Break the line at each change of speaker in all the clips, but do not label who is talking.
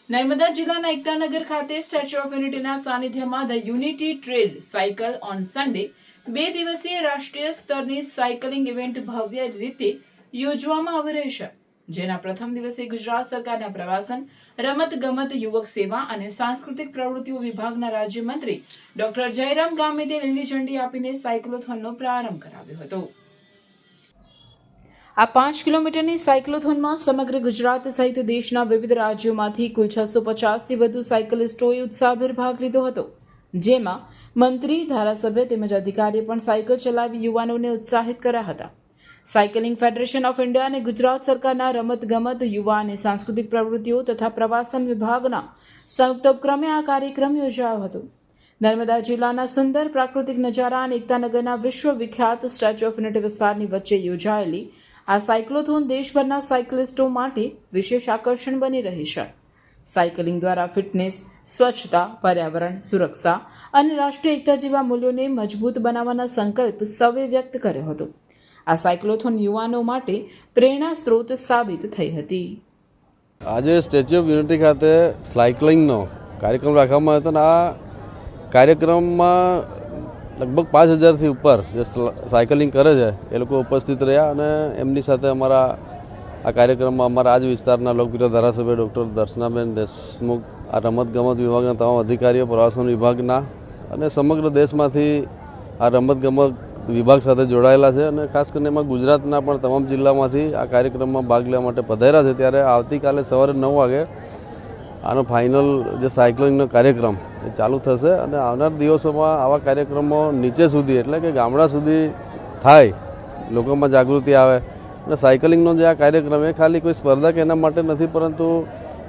નર્મદા જિલ્લાના એકતાનગર ખાતે statue of યુનિટીના સાનિધ્યમાં the unity trail cycle on Sunday 2 દિવસીય રાષ્ટ્રીય સ્તરની સાયકલિંગ ઇવેન્ટ ભવ્ય રીતે યોજવામાં આવી રહી છે, જેના પ્રથમ દિવસે ગુજરાત સરકારના પ્રવાસન, રમત-ગમત, યુવક સેવા અને સાંસ્કૃતિક પ્રવૃત્તિઓ વિભાગના રાજ્યમંત્રી ડોક્ટર જયરામ ગામિતે લીલી ઝંડી આપીને સાયક્લોથોનનો પ્રારંભ કરાવ્યો હતો। આ 5 કિલોમીટરની સાયક્લોથોનમાં સમગ્ર ગુજરાત સહિત દેશના વિવિધ રાજ્યોમાંથી કુલ 650થી વધુ સાયકલિસ્ટોએ ઉત્સાહભેર ભાગ લીધો હતો, જેમાં મંત્રી, ધારાસભ્ય તેમજ અધિકારીએ પણ સાયકલ ચલાવી યુવાનોને ઉત્સાહિત કર્યા હતા। સાયકલિંગ ફેડરેશન ઓફ ઇન્ડિયા અને ગુજરાત સરકારના રમત-ગમત, યુવા અને સાંસ્કૃતિક પ્રવૃત્તિઓ તથા પ્રવાસન વિભાગના સંયુક્ત ઉપક્રમે આ કાર્યક્રમ યોજાયો હતો। નર્મદા જિલ્લાના સુંદર પ્રાકૃતિક નજારા અને એકતાનગરના વિશ્વવિખ્યાત સ્ટેચ્યુ ઓફ યુનિટી વિસ્તારની વચ્ચે યોજાયેલી આ સાયક્લોથોન દેશભરના સાયકલિસ્ટો માટે વિશેષ આકર્ષણ બની રહી છે। સાયકલિંગ દ્વારા ફિટનેસ, સ્વચ્છતા, પર્યાવરણ, સુરક્ષા અને રાષ્ટ્રીય એકતા જેવા મૂલ્યોને મજબૂત બનાવવાના સંકલ્પ સૌએ વ્યક્ત કર્યો હતો। આ સાયક્લોથોન યુવાનો માટે પ્રેરણા સ્ત્રોત સાબિત થઈ હતી।
આજે સ્ટેચ્યુ ઓફ યુનિટી ખાતે સાયકલિંગનો કાર્યક્રમ રાખવામાં આવ્યો હતો અને આ કાર્યક્રમમાં લગભગ 5000થી ઉપર જે સાયકલિંગ કરે છે એ લોકો ઉપસ્થિત રહ્યા અને એમની સાથે અમારા આ કાર્યક્રમમાં અમારા આજ વિસ્તારના લોકપ્રિય ધારાસભ્ય ડૉક્ટર દર્શનાબેન દેશમુખ, આ રમતગમત વિભાગના તમામ અધિકારીઓ, પ્રવાસન વિભાગના અને સમગ્ર દેશમાંથી આ રમતગમત વિભાગ સાથે જોડાયેલા છે અને ખાસ કરીને એમાં ગુજરાતના પણ તમામ જિલ્લામાંથી આ કાર્યક્રમમાં ભાગ લેવા માટે પધાર્યા છે। ત્યારે આવતીકાલે સવારે 9 વાગે આનો ફાઇનલ જે સાયકલિંગનો કાર્યક્રમ એ ચાલુ થશે અને આવનાર દિવસોમાં આવા કાર્યક્રમો નીચે સુધી એટલે કે ગામડા સુધી થાય, લોકોમાં જાગૃતિ આવે અને સાયકલિંગનો જે આ કાર્યક્રમ એ ખાલી કોઈ સ્પર્ધા કે એના માટે નથી, પરંતુ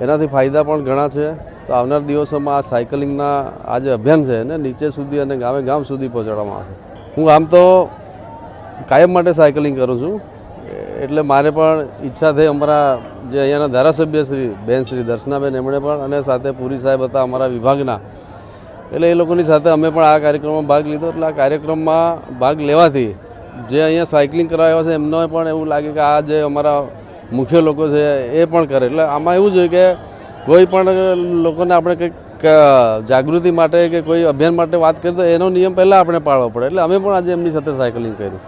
એનાથી ફાયદા પણ ઘણા છે। તો આવનાર દિવસોમાં આ સાયકલિંગના આ જે અભિયાન છે એને નીચે સુધી અને ગામે ગામ સુધી પહોંચાડવામાં આવશે। હું આમ તો કાયમ માટે સાયકલિંગ કરું છું, એટલે મારે પણ ઈચ્છા થઈ, અમારા જે અહીંયાના ધારાસભ્ય શ્રી દર્શનાબેન એમણે પણ અને સાથે પુરી સાહેબ હતા અમારા વિભાગના, એટલે એ લોકોની સાથે અમે પણ આ કાર્યક્રમમાં ભાગ લીધો। એટલે આ કાર્યક્રમમાં ભાગ લેવાથી જે અહીંયા સાયકલિંગ કરવા આવ્યા છે એમને પણ એવું લાગે કે આ જે અમારા મુખ્ય લોકો છે એ પણ કરે। એટલે આમાં એવું જોઈએ કે કોઈ પણ લોકોને આપણે કંઈક જાગૃતિ માટે કે કોઈ અભિયાન માટે વાત કરીએ તો એનો નિયમ પહેલાં આપણે પાળવો પડે, એટલે અમે પણ આજે એમની સાથે સાયકલિંગ કર્યું।